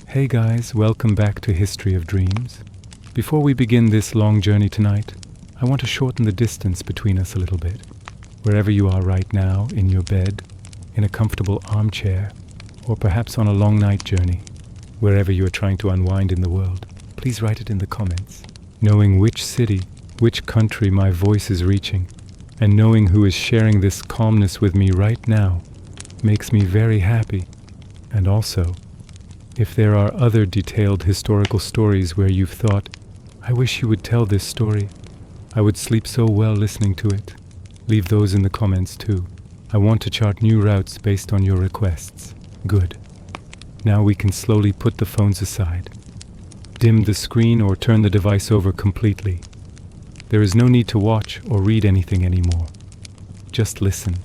Hey guys, welcome back to History of Dreams. Before we begin this long journey tonight, I want to shorten the distance between us a little bit. Wherever you are right now, in your bed, in a comfortable armchair, or perhaps on a long night journey, wherever you are trying to unwind in the world, please write it in the comments. Knowing which city, which country my voice is reaching, and knowing who is sharing this calmness with me right now, makes me very happy. And also, if there are other detailed historical stories where you've thought, I wish you would tell this story, I would sleep so well listening to it, leave those in the comments too. I want to chart new routes based on your requests. Good. Now we can slowly put the phones aside. Dim the screen or turn the device over completely. There is no need to watch or read anything anymore. Just listen.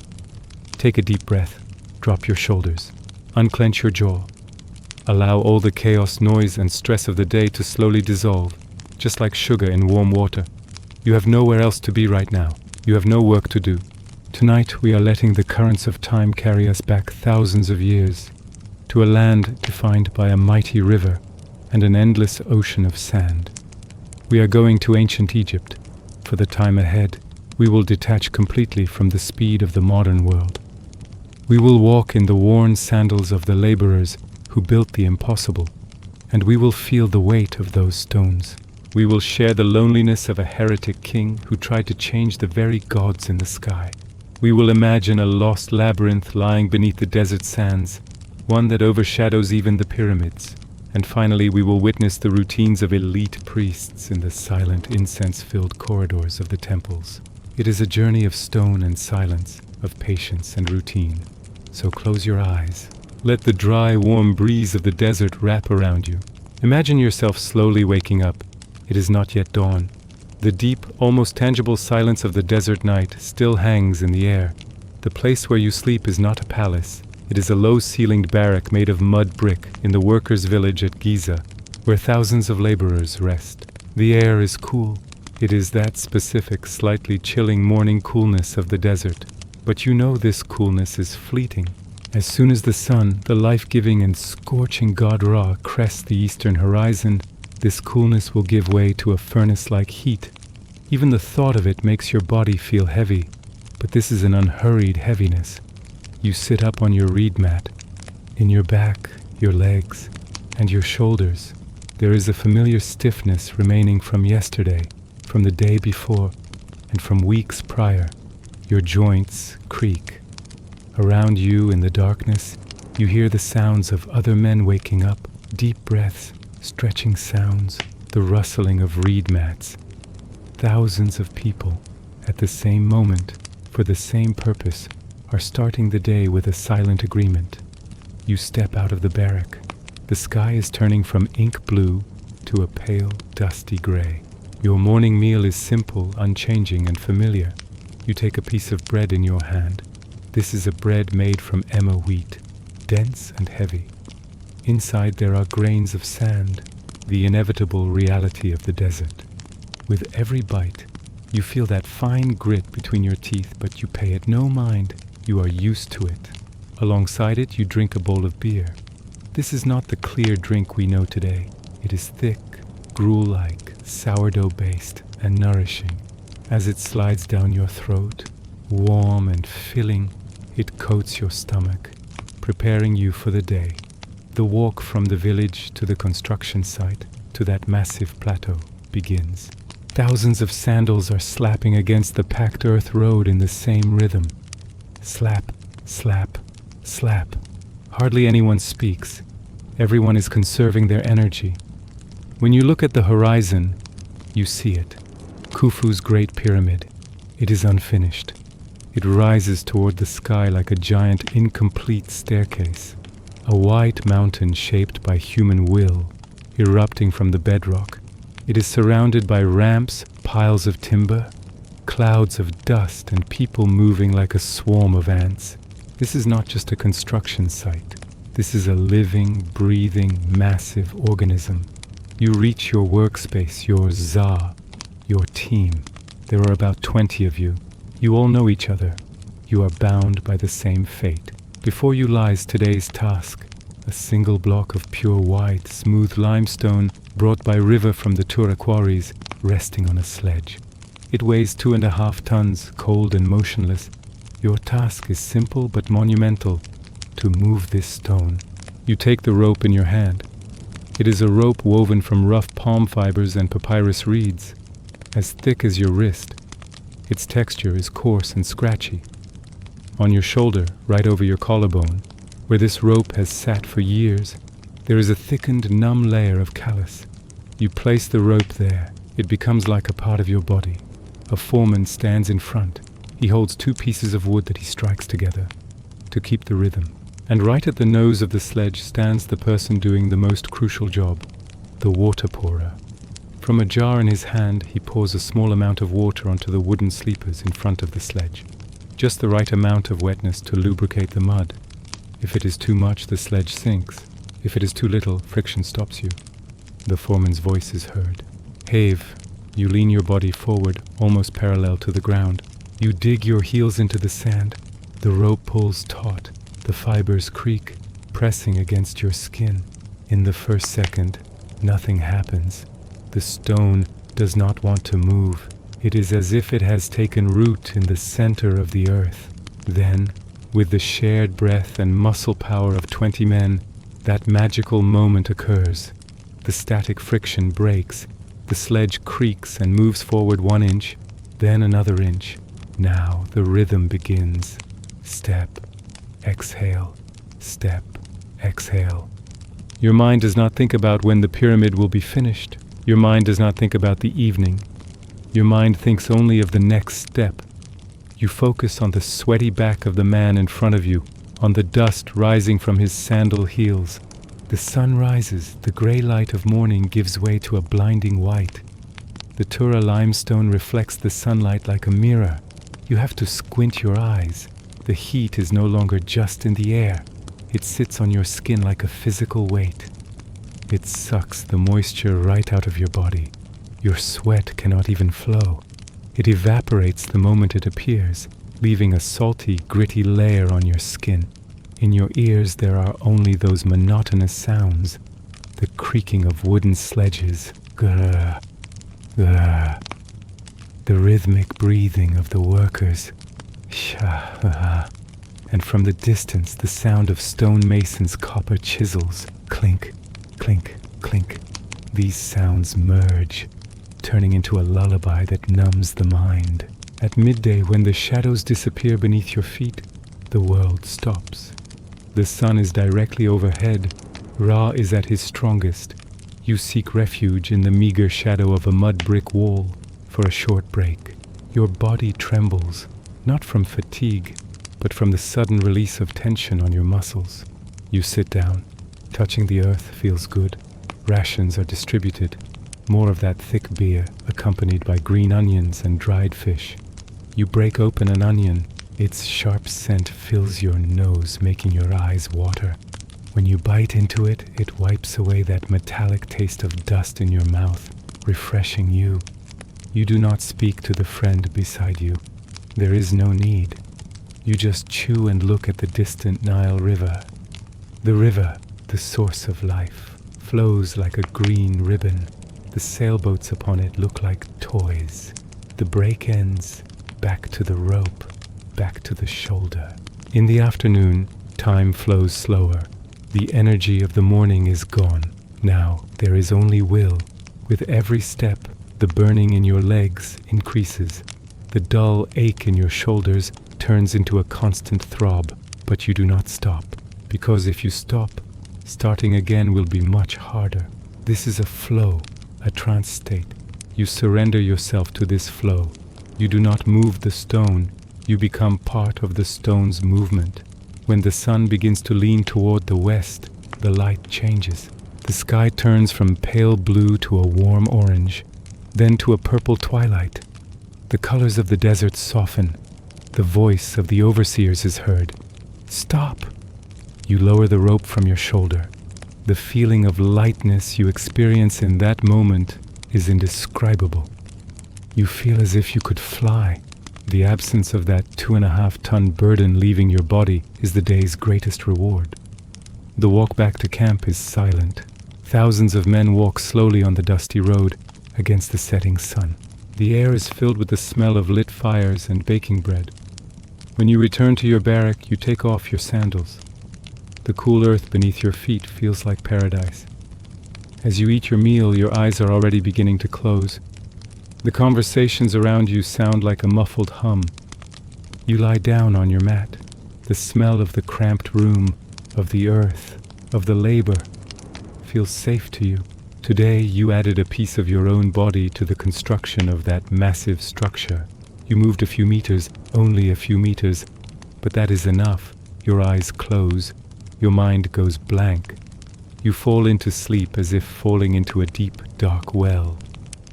Take a deep breath. Drop your shoulders. Unclench your jaw. Allow all the chaos, noise, and stress of the day to slowly dissolve, just like sugar in warm water. You have nowhere else to be right now. You have no work to do. Tonight we are letting the currents of time carry us back thousands of years, to a land defined by a mighty river and an endless ocean of sand. We are going to ancient Egypt. For the time ahead, we will detach completely from the speed of the modern world. We will walk in the worn sandals of the laborers who built the impossible, and we will feel the weight of those stones. We will share the loneliness of a heretic king who tried to change the very gods in the sky. We will imagine a lost labyrinth lying beneath the desert sands, one that overshadows even the pyramids. And finally, we will witness the routines of elite priests in the silent, incense-filled corridors of the temples. It is a journey of stone and silence, of patience and routine. So close your eyes. Let the dry, warm breeze of the desert wrap around you. Imagine yourself slowly waking up. It is not yet dawn. The deep, almost tangible silence of the desert night still hangs in the air. The place where you sleep is not a palace. It is a low-ceilinged barrack made of mud brick in the workers' village at Giza, where thousands of laborers rest. The air is cool. It is that specific, slightly chilling morning coolness of the desert. But you know this coolness is fleeting. As soon as the sun, the life-giving and scorching god Ra, crests the eastern horizon, this coolness will give way to a furnace-like heat. Even the thought of it makes your body feel heavy, but this is an unhurried heaviness. You sit up on your reed mat. In your back, your legs, and your shoulders, there is a familiar stiffness remaining from yesterday, from the day before, and from weeks prior. Your joints creak. Around you in the darkness, you hear the sounds of other men waking up, deep breaths, stretching sounds, the rustling of reed mats. Thousands of people, at the same moment, for the same purpose, are starting the day with a silent agreement. You step out of the barrack. The sky is turning from ink blue to a pale, dusty gray. Your morning meal is simple, unchanging, and familiar. You take a piece of bread in your hand. This is a bread made from emmer wheat, dense and heavy. Inside there are grains of sand, the inevitable reality of the desert. With every bite, you feel that fine grit between your teeth, but you pay it no mind. You are used to it. Alongside it, you drink a bowl of beer. This is not the clear drink we know today. It is thick, gruel-like, sourdough-based, and nourishing. As it slides down your throat, warm and filling, it coats your stomach, preparing you for the day. The walk from the village to the construction site, to that massive plateau, begins. Thousands of sandals are slapping against the packed earth road in the same rhythm. Slap, slap, slap. Hardly anyone speaks. Everyone is conserving their energy. When you look at the horizon, you see it. Khufu's Great Pyramid. It is unfinished. It rises toward the sky like a giant, incomplete staircase. A white mountain shaped by human will, erupting from the bedrock. It is surrounded by ramps, piles of timber, clouds of dust, and people moving like a swarm of ants. This is not just a construction site. This is a living, breathing, massive organism. You reach your workspace, your Za, your team. There are about 20 of you. You all know each other. You are bound by the same fate. Before you lies today's task, a single block of pure white, smooth limestone brought by river from the Tura quarries, resting on a sledge. It weighs 2.5 tons, cold and motionless. Your task is simple but monumental: to move this stone. You take the rope in your hand. It is a rope woven from rough palm fibers and papyrus reeds, as thick as your wrist. Its texture is coarse and scratchy. On your shoulder, right over your collarbone, where this rope has sat for years, there is a thickened, numb layer of callus. You place the rope there. It becomes like a part of your body. A foreman stands in front. He holds 2 pieces of wood that he strikes together to keep the rhythm. And right at the nose of the sledge stands the person doing the most crucial job, the water pourer. From a jar in his hand, he pours a small amount of water onto the wooden sleepers in front of the sledge. Just the right amount of wetness to lubricate the mud. If it is too much, the sledge sinks. If it is too little, friction stops you. The foreman's voice is heard. Heave. You lean your body forward, almost parallel to the ground. You dig your heels into the sand. The rope pulls taut. The fibers creak, pressing against your skin. In the first second, nothing happens. The stone does not want to move. It is as if it has taken root in the center of the earth. Then, with the shared breath and muscle power of 20 men, that magical moment occurs. The static friction breaks. The sledge creaks and moves forward 1 inch, then another inch. Now the rhythm begins. Step, exhale, step, exhale. Your mind does not think about when the pyramid will be finished. Your mind does not think about the evening. Your mind thinks only of the next step. You focus on the sweaty back of the man in front of you, on the dust rising from his sandal heels. The sun rises, the gray light of morning gives way to a blinding white. The Tura limestone reflects the sunlight like a mirror. You have to squint your eyes. The heat is no longer just in the air. It sits on your skin like a physical weight. It sucks the moisture right out of your body. Your sweat cannot even flow. It evaporates the moment it appears, leaving a salty, gritty layer on your skin. In your ears there are only those monotonous sounds, the creaking of wooden sledges, grrr, grrr, the rhythmic breathing of the workers, shah, and from the distance the sound of stonemasons' copper chisels, clink, clink, clink. These sounds merge, turning into a lullaby that numbs the mind. At midday, when the shadows disappear beneath your feet, the world stops. The sun is directly overhead. Ra is at his strongest. You seek refuge in the meager shadow of a mud brick wall for a short break. Your body trembles, not from fatigue, but from the sudden release of tension on your muscles. You sit down. Touching the earth feels good. Rations are distributed. More of that thick beer, accompanied by green onions and dried fish. You break open an onion. Its sharp scent fills your nose, making your eyes water. When you bite into it, it wipes away that metallic taste of dust in your mouth, refreshing you. You do not speak to the friend beside you. There is no need. You just chew and look at the distant Nile River. The river, the source of life, flows like a green ribbon. The sailboats upon it look like toys. The break ends, back to the rope, back to the shoulder. In the afternoon, time flows slower. The energy of the morning is gone. Now there is only will. With every step, the burning in your legs increases. The dull ache in your shoulders turns into a constant throb, but you do not stop. Because if you stop, starting again will be much harder. This is a flow, a trance state. You surrender yourself to this flow. You do not move the stone. You become part of the stone's movement. When the sun begins to lean toward the west, the light changes. The sky turns from pale blue to a warm orange, then to a purple twilight. The colors of the desert soften. The voice of the overseers is heard. Stop! You lower the rope from your shoulder. The feeling of lightness you experience in that moment is indescribable. You feel as if you could fly. The absence of that 2.5-ton burden leaving your body is the day's greatest reward. The walk back to camp is silent. Thousands of men walk slowly on the dusty road against the setting sun. The air is filled with the smell of lit fires and baking bread. When you return to your barrack, you take off your sandals. The cool earth beneath your feet feels like paradise. As you eat your meal, your eyes are already beginning to close. The conversations around you sound like a muffled hum. You lie down on your mat. The smell of the cramped room, of the earth, of the labor, feels safe to you. Today you added a piece of your own body to the construction of that massive structure. You moved a few meters, only a few meters, but that is enough. Your eyes close. Your mind goes blank. You fall into sleep as if falling into a deep, dark well,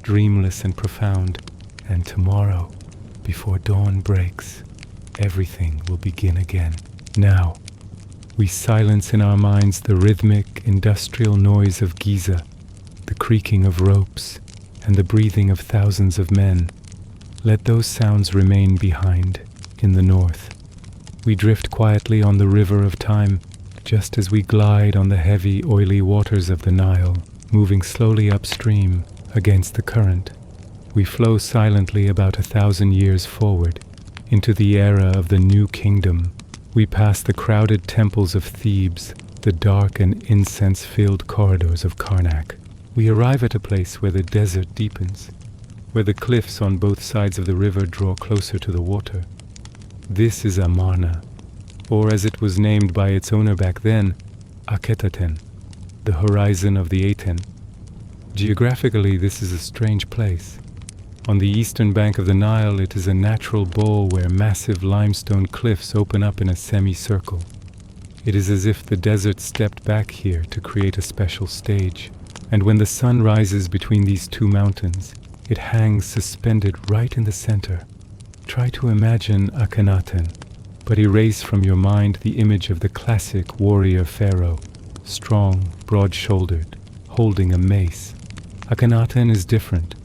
dreamless and profound. And tomorrow, before dawn breaks, everything will begin again. Now, we silence in our minds the rhythmic, industrial noise of Giza, the creaking of ropes, and the breathing of thousands of men. Let those sounds remain behind in the north. We drift quietly on the river of time, just as we glide on the heavy, oily waters of the Nile, moving slowly upstream against the current. We flow silently about 1,000 years forward, into the era of the New Kingdom. We pass the crowded temples of Thebes, the dark and incense-filled corridors of Karnak. We arrive at a place where the desert deepens, where the cliffs on both sides of the river draw closer to the water. This is Amarna, or as it was named by its owner back then, Akhenaten, the horizon of the Aten. Geographically, this is a strange place. On the eastern bank of the Nile, it is a natural bowl where massive limestone cliffs open up in a semicircle. It is as if the desert stepped back here to create a special stage. And when the sun rises between these two mountains, it hangs suspended right in the center. Try to imagine Akhenaten, but erase from your mind the image of the classic warrior pharaoh, strong, broad-shouldered, holding a mace. Akhenaten is different.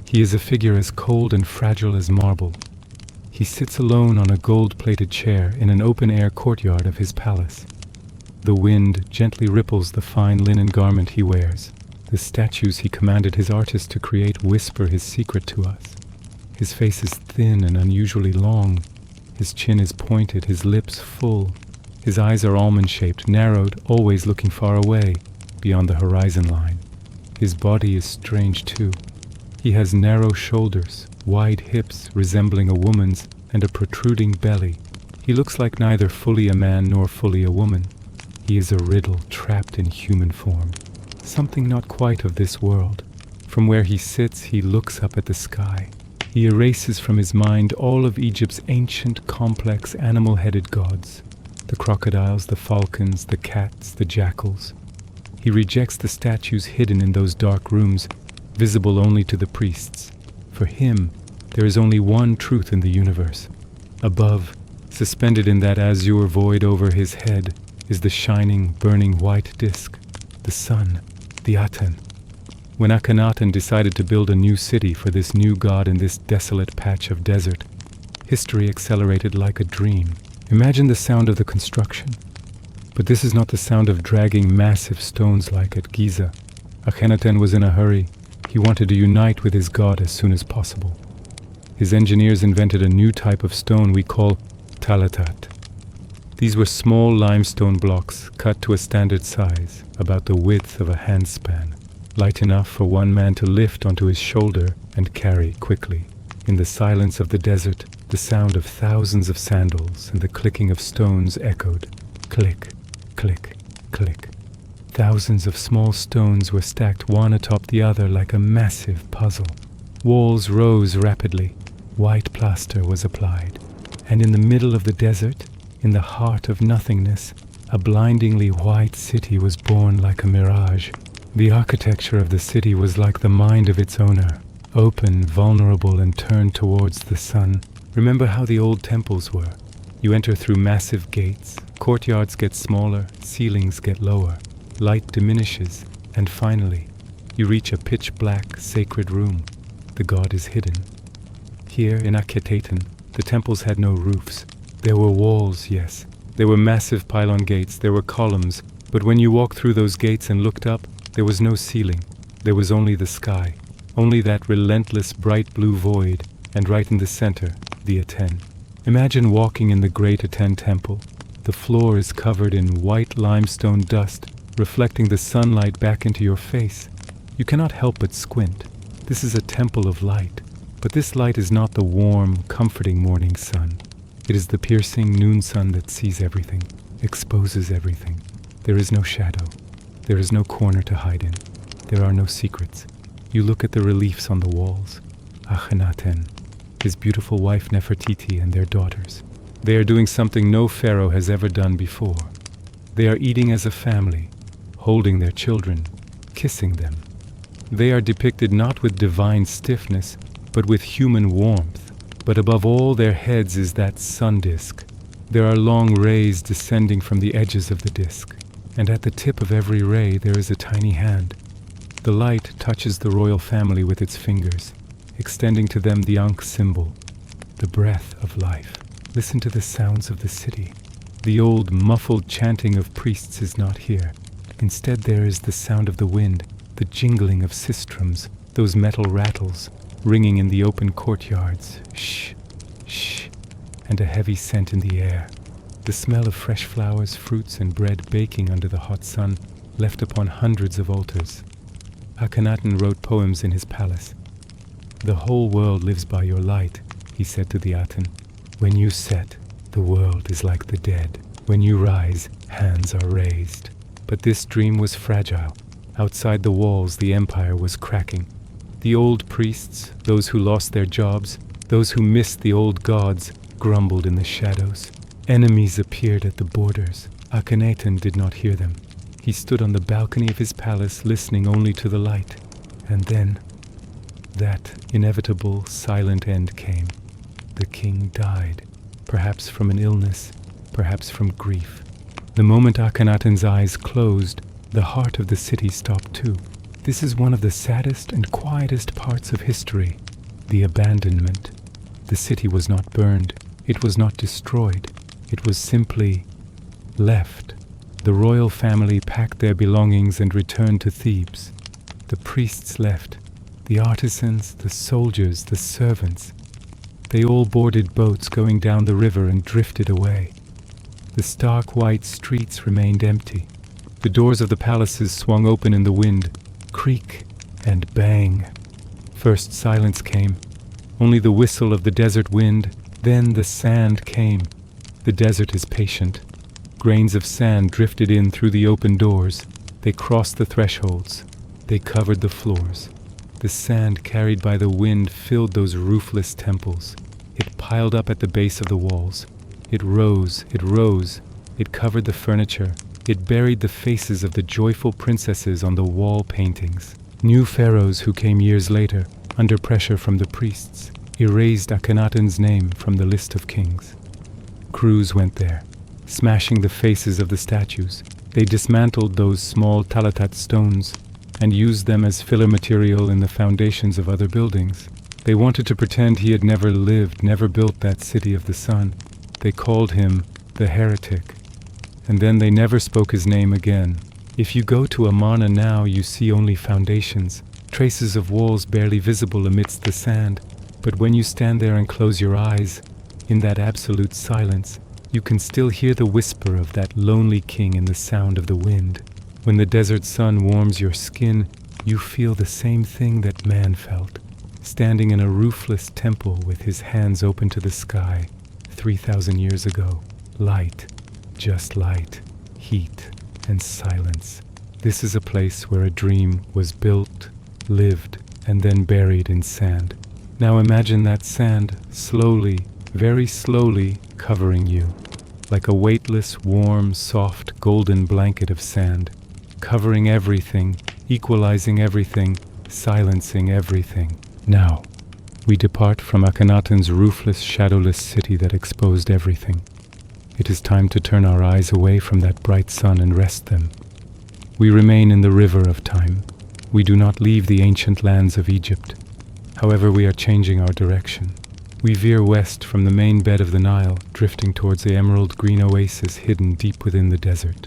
He is a figure as cold and fragile as marble. He sits alone on a gold-plated chair in an open-air courtyard of his palace. The wind gently ripples the fine linen garment he wears. The statues he commanded his artists to create whisper his secret to us. His face is thin and unusually long. His chin is pointed, his lips full. His eyes are almond-shaped, narrowed, always looking far away, beyond the horizon line. His body is strange too. He has narrow shoulders, wide hips resembling a woman's, and a protruding belly. He looks like neither fully a man nor fully a woman. He is a riddle trapped in human form. Something not quite of this world. From where he sits, he looks up at the sky. He erases from his mind all of Egypt's ancient, complex, animal-headed gods. The crocodiles, the falcons, the cats, the jackals. He rejects the statues hidden in those dark rooms, visible only to the priests. For him, there is only one truth in the universe. Above, suspended in that azure void over his head, is the shining, burning white disk, the sun, the Aten. When Akhenaten decided to build a new city for this new god in this desolate patch of desert, history accelerated like a dream. Imagine the sound of the construction. But this is not the sound of dragging massive stones like at Giza. Akhenaten was in a hurry. He wanted to unite with his god as soon as possible. His engineers invented a new type of stone we call talatat. These were small limestone blocks cut to a standard size, about the width of a handspan, light enough for one man to lift onto his shoulder and carry quickly. In the silence of the desert, the sound of thousands of sandals and the clicking of stones echoed. Click, click, click. Thousands of small stones were stacked one atop the other like a massive puzzle. Walls rose rapidly. White plaster was applied. And in the middle of the desert, in the heart of nothingness, a blindingly white city was born like a mirage. The architecture of the city was like the mind of its owner, open, vulnerable, and turned towards the sun. Remember how the old temples were. You enter through massive gates, courtyards get smaller, ceilings get lower, light diminishes, and finally, you reach a pitch-black, sacred room. The god is hidden. Here in Akhenaten, the temples had no roofs. There were walls, yes. There were massive pylon gates, there were columns, But when you walked through those gates and looked up, there was no ceiling. There was only the sky, only that relentless bright blue void, and right in the center, the Aten. Imagine walking in the Great Aten temple. The floor is covered in white limestone dust, reflecting the sunlight back into your face. You cannot help but squint. This is a temple of light, but this light is not the warm, comforting morning sun. It is the piercing noon sun that sees everything, exposes everything. There is no shadow. There is no corner to hide in. There are no secrets. You look at the reliefs on the walls. Akhenaten, his beautiful wife Nefertiti and their daughters. They are doing something no pharaoh has ever done before. They are eating as a family, holding their children, kissing them. They are depicted not with divine stiffness, but with human warmth. But above all their heads is that sun disk. There are long rays descending from the edges of the disk, and at the tip of every ray there is a tiny hand. The light touches the royal family with its fingers, extending to them the Ankh symbol, the breath of life. Listen to the sounds of the city. The old muffled chanting of priests is not here. Instead there is the sound of the wind, the jingling of sistrums, those metal rattles, ringing in the open courtyards. Shh, shh, and a heavy scent in the air. The smell of fresh flowers, fruits, and bread baking under the hot sun, left upon hundreds of altars. Akhenaten wrote poems in his palace. The whole world lives by your light, he said to the Aten. When you set, the world is like the dead. When you rise, hands are raised. But this dream was fragile. Outside the walls, the empire was cracking. The old priests, those who lost their jobs, those who missed the old gods, grumbled in the shadows. Enemies appeared at the borders. Akhenaten did not hear them. He stood on the balcony of his palace, listening only to the light. And then, that inevitable, silent end came. The king died, perhaps from an illness, perhaps from grief. The moment Akhenaten's eyes closed, the heart of the city stopped too. This is one of the saddest and quietest parts of history, the abandonment. The city was not burned, it was not destroyed, it was simply left. The royal family packed their belongings and returned to Thebes. The priests left, the artisans, the soldiers, the servants. They all boarded boats going down the river and drifted away. The stark white streets remained empty. The doors of the palaces swung open in the wind, creak and bang. First silence came, only the whistle of the desert wind, then the sand came. The desert is patient. Grains of sand drifted in through the open doors. They crossed the thresholds. They covered the floors. The sand carried by the wind filled those roofless temples. It piled up at the base of the walls. It rose, it rose. It covered the furniture. It buried the faces of the joyful princesses on the wall paintings. New pharaohs who came years later, under pressure from the priests, erased Akhenaten's name from the list of kings. Crews went there, smashing the faces of the statues. They dismantled those small talatat stones and used them as filler material in the foundations of other buildings. They wanted to pretend he had never lived, never built that city of the sun. They called him the heretic. And then they never spoke his name again. If you go to Amarna now, you see only foundations, traces of walls barely visible amidst the sand. But when you stand there and close your eyes, in that absolute silence, you can still hear the whisper of that lonely king in the sound of the wind. When the desert sun warms your skin, you feel the same thing that man felt, standing in a roofless temple with his hands open to the sky 3,000 years ago. Light, just light, heat, and silence. This is a place where a dream was built, lived, and then buried in sand. Now imagine that sand slowly, very slowly covering you, like a weightless, warm, soft, golden blanket of sand, covering everything, equalizing everything, silencing everything. Now, we depart from Akhenaten's roofless, shadowless city that exposed everything. It is time to turn our eyes away from that bright sun and rest them. We remain in the river of time. We do not leave the ancient lands of Egypt. However, we are changing our direction. We veer west from the main bed of the Nile, drifting towards the emerald green oasis hidden deep within the desert.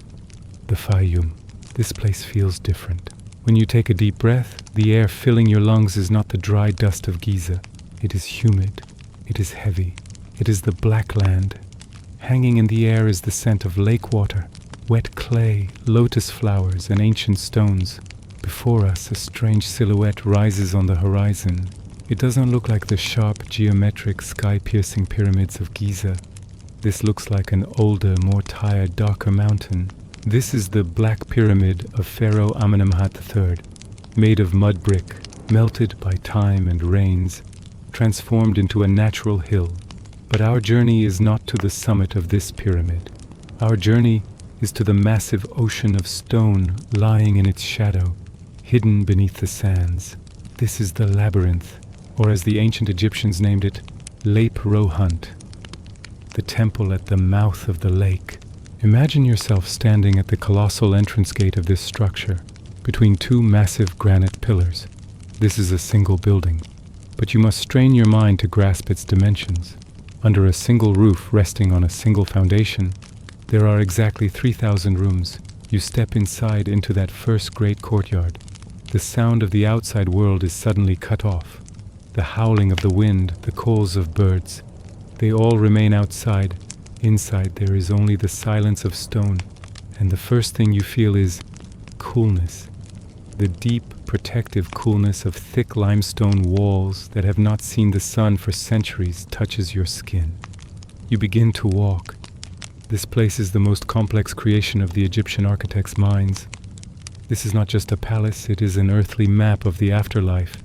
the Faiyum. This place feels different. When you take a deep breath, the air filling your lungs is not the dry dust of Giza. It is humid. It is heavy. It is the black land. Hanging in the air is the scent of lake water, wet clay, lotus flowers, and ancient stones. Before us, a strange silhouette rises on the horizon. It doesn't look like the sharp, geometric, sky-piercing pyramids of Giza. This looks like an older, more tired, darker mountain. This is the Black Pyramid of Pharaoh Amenemhat III, made of mud brick, melted by time and rains, transformed into a natural hill. But our journey is not to the summit of this pyramid. Our journey is to the massive ocean of stone lying in its shadow, hidden beneath the sands. This is the Labyrinth, or as the ancient Egyptians named it, Labyrinth, the temple at the mouth of the lake. Imagine yourself standing at the colossal entrance gate of this structure, between two massive granite pillars. This is a single building, but you must strain your mind to grasp its dimensions. Under a single roof resting on a single foundation, there are exactly 3,000 rooms. You step inside into that first great courtyard. The sound of the outside world is suddenly cut off. The howling of the wind, the calls of birds, they all remain outside. Inside there is only the silence of stone, and the first thing you feel is coolness. The deep, protective coolness of thick limestone walls that have not seen the sun for centuries touches your skin. You begin to walk. This place is the most complex creation of the Egyptian architects' minds. This is not just a palace, it is an earthly map of the afterlife,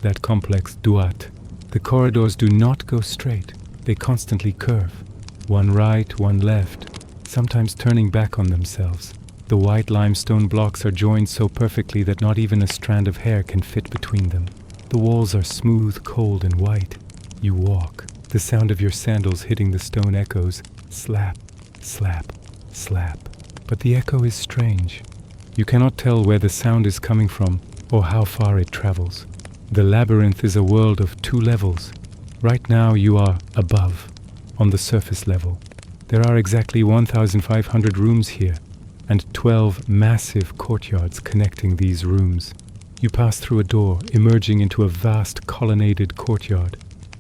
that complex duat. The corridors do not go straight, they constantly curve. One right, one left, sometimes turning back on themselves. The white limestone blocks are joined so perfectly that not even a strand of hair can fit between them. The walls are smooth, cold, and white. You walk. The sound of your sandals hitting the stone echoes, slap, slap, slap. But the echo is strange. You cannot tell where the sound is coming from or how far it travels. The labyrinth is a world of two levels. Right now you are above, on the surface level. There are exactly 1,500 rooms here, and 12 massive courtyards connecting these rooms. You pass through a door, emerging into a vast colonnaded courtyard.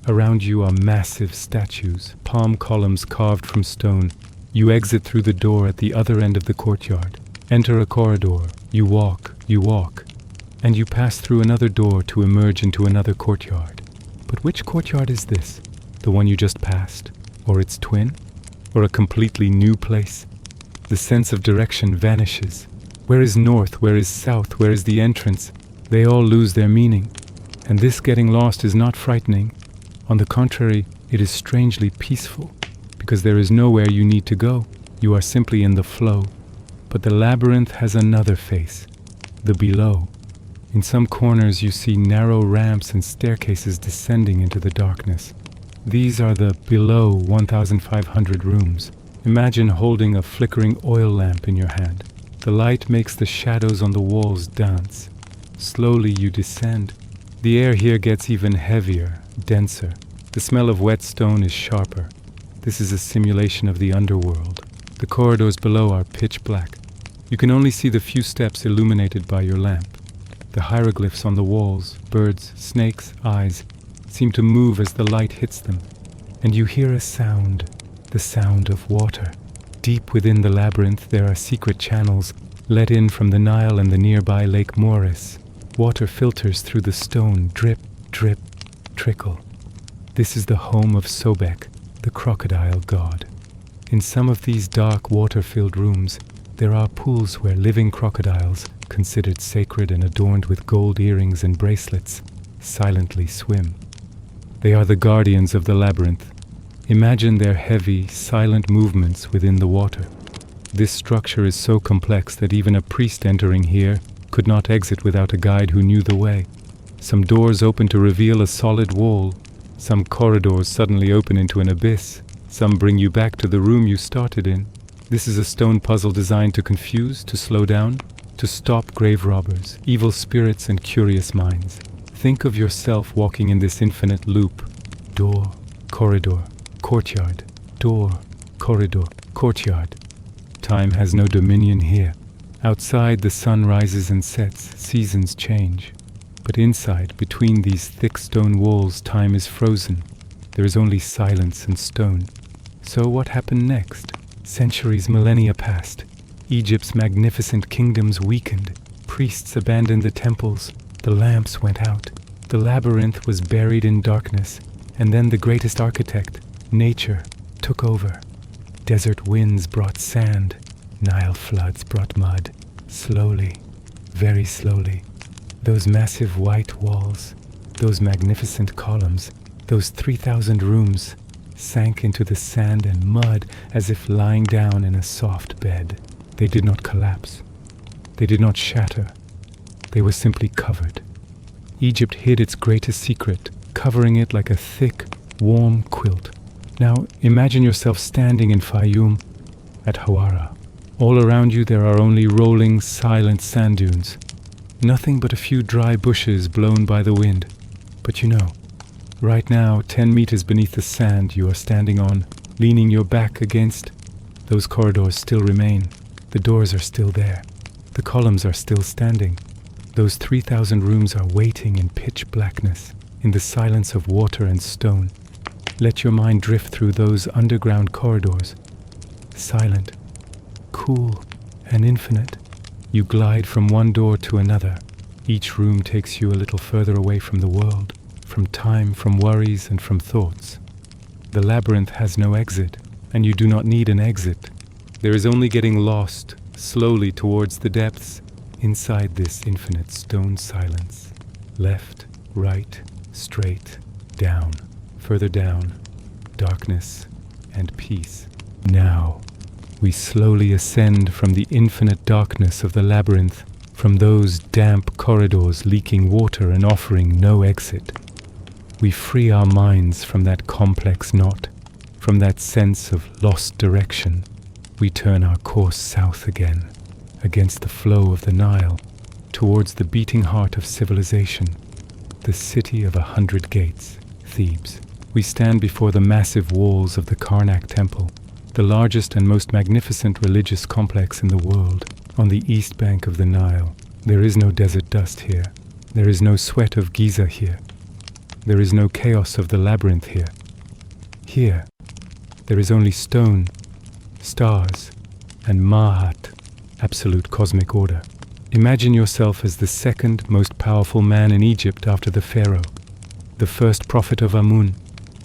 Around you are massive statues, palm columns carved from stone. You exit through the door at the other end of the courtyard. Enter a corridor. You walk, and you pass through another door to emerge into another courtyard. But which courtyard is this? The one you just passed? Or its twin? Or a completely new place? The sense of direction vanishes. Where is north? Where is south? Where is the entrance? They all lose their meaning. And this getting lost is not frightening. On the contrary, it is strangely peaceful, because there is nowhere you need to go. You are simply in the flow. But the labyrinth has another face, the below. In some corners you see narrow ramps and staircases descending into the darkness. These are the below 1,500 rooms. Imagine holding a flickering oil lamp in your hand. The light makes the shadows on the walls dance. Slowly you descend. The air here gets even heavier, denser. The smell of wet stone is sharper. This is a simulation of the underworld. The corridors below are pitch black. You can only see the few steps illuminated by your lamp. The hieroglyphs on the walls, birds, snakes, eyes, seem to move as the light hits them. And you hear a sound, the sound of water. Deep within the labyrinth there are secret channels let in from the Nile and the nearby Lake Moeris. Water filters through the stone, drip, drip, trickle. This is the home of Sobek, the crocodile god. In some of these dark water-filled rooms, there are pools where living crocodiles, considered sacred and adorned with gold earrings and bracelets, silently swim. They are the guardians of the labyrinth. Imagine their heavy, silent movements within the water. This structure is so complex that even a priest entering here could not exit without a guide who knew the way. Some doors open to reveal a solid wall. Some corridors suddenly open into an abyss. Some bring you back to the room you started in. This is a stone puzzle designed to confuse, to slow down, to stop grave robbers, evil spirits, and curious minds. Think of yourself walking in this infinite loop. Door, corridor, courtyard, door, corridor, courtyard. Time has no dominion here. Outside, the sun rises and sets, seasons change. But inside, between these thick stone walls, time is frozen. There is only silence and stone. So what happened next? Centuries, millennia passed. Egypt's magnificent kingdoms weakened. Priests abandoned the temples. The lamps went out. The labyrinth was buried in darkness. And then the greatest architect, nature, took over. Desert winds brought sand. Nile floods brought mud. Slowly, very slowly. Those massive white walls, those magnificent columns, those 3,000 rooms sank into the sand and mud as if lying down in a soft bed. They did not collapse. They did not shatter. They were simply covered. Egypt hid its greatest secret, covering it like a thick, warm quilt. Now imagine yourself standing in Faiyum at Hawara. All around you there are only rolling, silent sand dunes. Nothing but a few dry bushes blown by the wind. But you know, right now, 10 meters beneath the sand you are standing on, leaning your back against, those corridors still remain. The doors are still there. The columns are still standing. Those 3,000 rooms are waiting in pitch blackness, in the silence of water and stone. Let your mind drift through those underground corridors. Silent, cool, and infinite. You glide from one door to another. Each room takes you a little further away from the world, from time, from worries, and from thoughts. The labyrinth has no exit, and you do not need an exit. There is only getting lost, slowly towards the depths, inside this infinite stone silence. Left, right, straight, down, further down, darkness and peace. Now, we slowly ascend from the infinite darkness of the labyrinth, from those damp corridors leaking water and offering no exit. We free our minds from that complex knot, from that sense of lost direction. We turn our course south again, against the flow of the Nile, towards the beating heart of civilization, the city of 100 gates, Thebes. We stand before the massive walls of the Karnak temple, the largest and most magnificent religious complex in the world, on the east bank of the Nile. There is no desert dust here. There is no sweat of Giza here. There is no chaos of the labyrinth here. Here, there is only stone, stars, and Mahat, absolute cosmic order. Imagine yourself as the second most powerful man in Egypt after the pharaoh, the first prophet of Amun,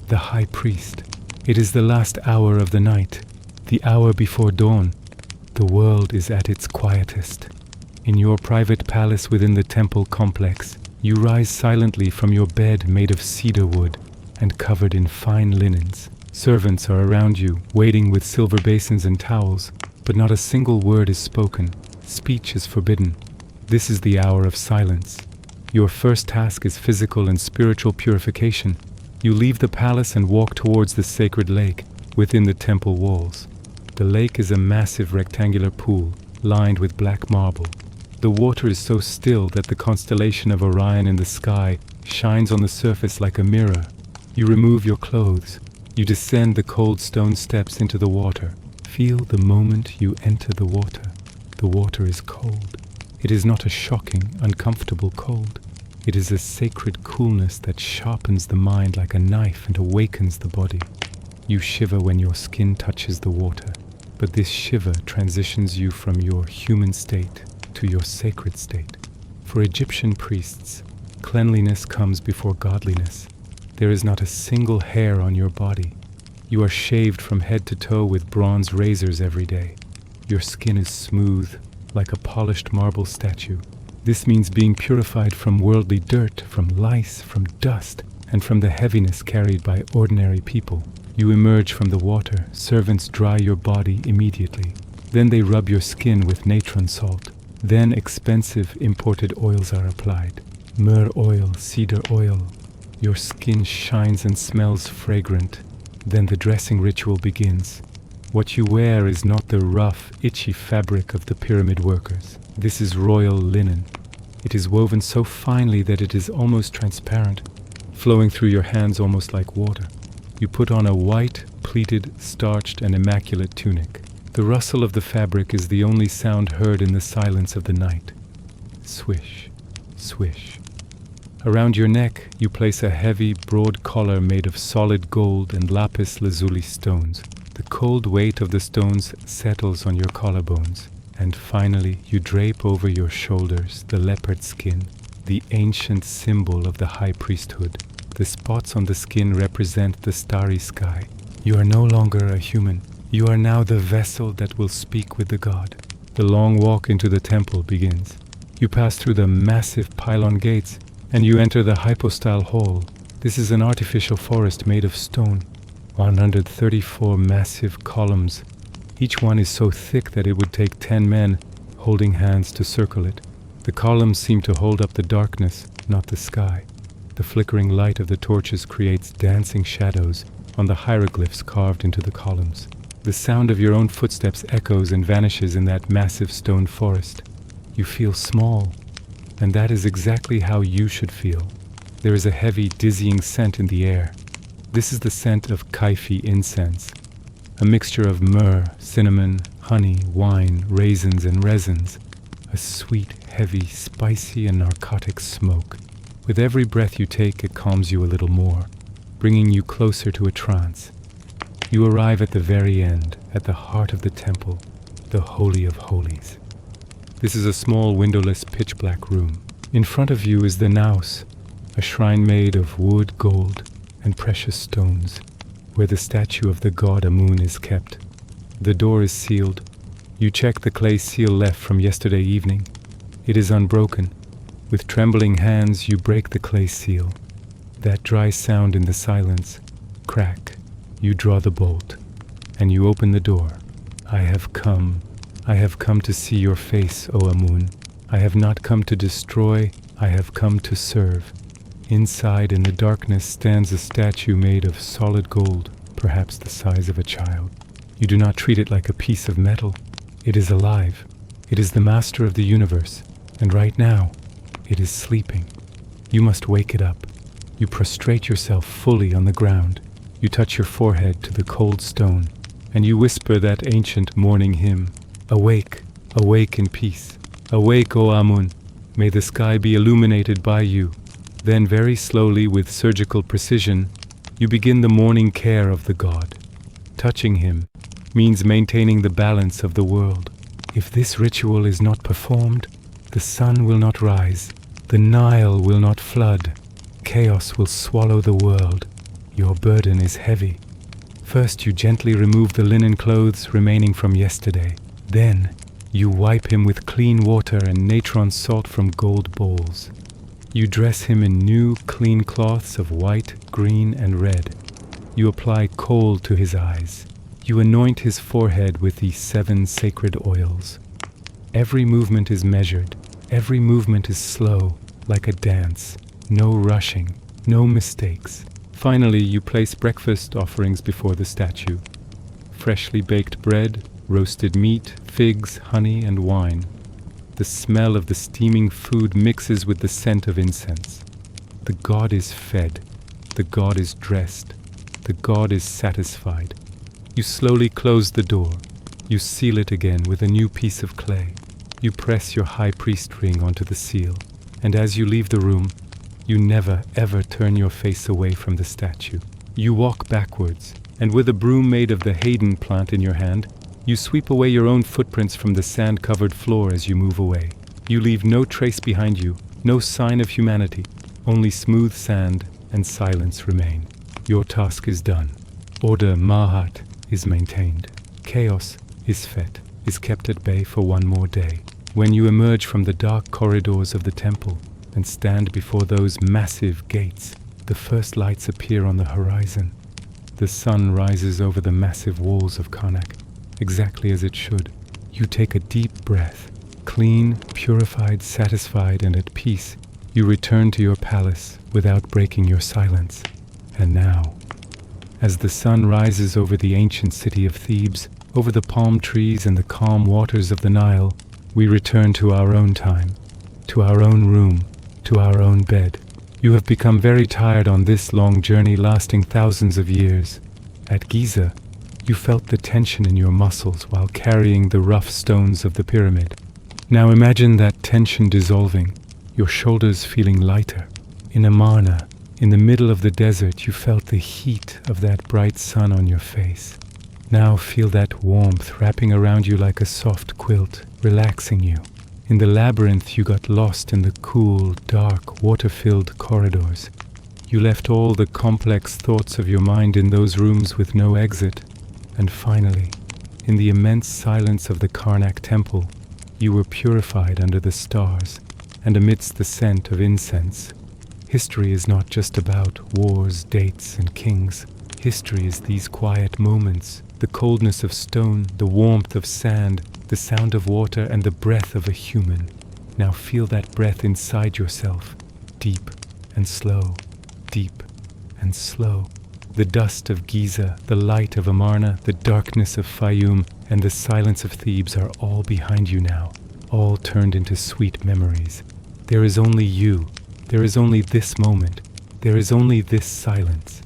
the high priest. It is the last hour of the night, the hour before dawn. The world is at its quietest. In your private palace within the temple complex, you rise silently from your bed made of cedar wood and covered in fine linens. Servants are around you, waiting with silver basins and towels, but not a single word is spoken. Speech is forbidden. This is the hour of silence. Your first task is physical and spiritual purification. You leave the palace and walk towards the sacred lake within the temple walls. The lake is a massive rectangular pool lined with black marble. The water is so still that the constellation of Orion in the sky shines on the surface like a mirror. You remove your clothes. You descend the cold stone steps into the water. Feel the moment you enter the water. The water is cold. It is not a shocking, uncomfortable cold. It is a sacred coolness that sharpens the mind like a knife and awakens the body. You shiver when your skin touches the water, but this shiver transitions you from your human state to your sacred state. For Egyptian priests, cleanliness comes before godliness. There is not a single hair on your body. You are shaved from head to toe with bronze razors every day. Your skin is smooth, like a polished marble statue. This means being purified from worldly dirt, from lice, from dust, and from the heaviness carried by ordinary people. You emerge from the water. Servants dry your body immediately. Then they rub your skin with natron salt. Then expensive imported oils are applied. Myrrh oil, cedar oil. Your skin shines and smells fragrant. Then the dressing ritual begins. What you wear is not the rough, itchy fabric of the pyramid workers. This is royal linen. It is woven so finely that it is almost transparent, flowing through your hands almost like water. You put on a white, pleated, starched, and immaculate tunic. The rustle of the fabric is the only sound heard in the silence of the night. Swish, swish. Around your neck, you place a heavy, broad collar made of solid gold and lapis lazuli stones. The cold weight of the stones settles on your collarbones. And finally, you drape over your shoulders the leopard skin, the ancient symbol of the high priesthood. The spots on the skin represent the starry sky. You are no longer a human. You are now the vessel that will speak with the god. The long walk into the temple begins. You pass through the massive pylon gates, and you enter the hypostyle hall. This is an artificial forest made of stone. 134 massive columns. Each one is so thick that it would take 10 men holding hands to circle it. The columns seem to hold up the darkness, not the sky. The flickering light of the torches creates dancing shadows on the hieroglyphs carved into the columns. The sound of your own footsteps echoes and vanishes in that massive stone forest. You feel small, and that is exactly how you should feel. There is a heavy, dizzying scent in the air. This is the scent of kaifi incense, a mixture of myrrh, cinnamon, honey, wine, raisins, and resins. A sweet, heavy, spicy, and narcotic smoke. With every breath you take, it calms you a little more, bringing you closer to a trance. You arrive at the very end, at the heart of the temple, the Holy of Holies. This is a small, windowless, pitch-black room. In front of you is the naos, a shrine made of wood, gold, and precious stones, where the statue of the god Amun is kept. The door is sealed. You check the clay seal left from yesterday evening. It is unbroken. With trembling hands, you break the clay seal. That dry sound in the silence, crack. You draw the bolt, and you open the door. I have come to see your face, O Amun. I have not come to destroy, I have come to serve. Inside, in the darkness, stands a statue made of solid gold, perhaps the size of a child. You do not treat it like a piece of metal. It is alive. It is the master of the universe, and right now, it is sleeping. You must wake it up. You prostrate yourself fully on the ground. You touch your forehead to the cold stone, and you whisper that ancient morning hymn. Awake, awake in peace. Awake, O Amun. May the sky be illuminated by you. Then very slowly, with surgical precision, you begin the morning care of the god. Touching him means maintaining the balance of the world. If this ritual is not performed, the sun will not rise, the Nile will not flood, chaos will swallow the world. Your burden is heavy. First you gently remove the linen clothes remaining from yesterday. Then you wipe him with clean water and natron salt from gold bowls. You dress him in new, clean cloths of white, green, and red. You apply kohl to his eyes. You anoint his forehead with the 7 sacred oils. Every movement is measured. Every movement is slow, like a dance. No rushing, no mistakes. Finally, you place breakfast offerings before the statue. Freshly baked bread, roasted meat, figs, honey, and wine. The smell of the steaming food mixes with the scent of incense. The god is fed. The god is dressed. The god is satisfied. You slowly close the door. You seal it again with a new piece of clay. You press your high priest ring onto the seal. And as you leave the room, you never ever turn your face away from the statue. You walk backwards, and with a broom made of the Hayden plant in your hand, you sweep away your own footprints from the sand-covered floor as you move away. You leave no trace behind you, no sign of humanity. Only smooth sand and silence remain. Your task is done. Order Mahat is maintained. Chaos is fed, is kept at bay for one more day. When you emerge from the dark corridors of the temple and stand before those massive gates, the first lights appear on the horizon. The sun rises over the massive walls of Karnak, exactly as it should. You take a deep breath. Clean, purified, satisfied, and at peace, you return to your palace without breaking your silence. And now, as the sun rises over the ancient city of Thebes, over the palm trees and the calm waters of the Nile, we return to our own time, to our own room, to our own bed. You have become very tired on this long journey lasting thousands of years. At Giza, You felt the tension in your muscles while carrying the rough stones of the pyramid. Now imagine that tension dissolving, your shoulders feeling lighter. In Amarna, in the middle of the desert, you felt the heat of that bright sun on your face. Now feel that warmth wrapping around you like a soft quilt, relaxing you. In the labyrinth, you got lost in the cool, dark, water-filled corridors. You left all the complex thoughts of your mind in those rooms with no exit. And finally, in the immense silence of the Karnak temple, you were purified under the stars and amidst the scent of incense. History is not just about wars, dates, and kings. History is these quiet moments, the coldness of stone, the warmth of sand, the sound of water, and the breath of a human. Now feel that breath inside yourself, deep and slow, deep and slow. The dust of Giza, the light of Amarna, the darkness of Faiyum, and the silence of Thebes are all behind you now, all turned into sweet memories. There is only you. There is only this moment. There is only this silence.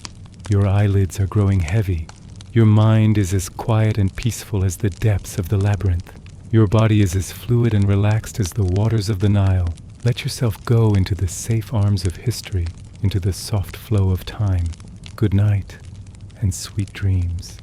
Your eyelids are growing heavy. Your mind is as quiet and peaceful as the depths of the labyrinth. Your body is as fluid and relaxed as the waters of the Nile. Let yourself go into the safe arms of history, into the soft flow of time. Good night and sweet dreams.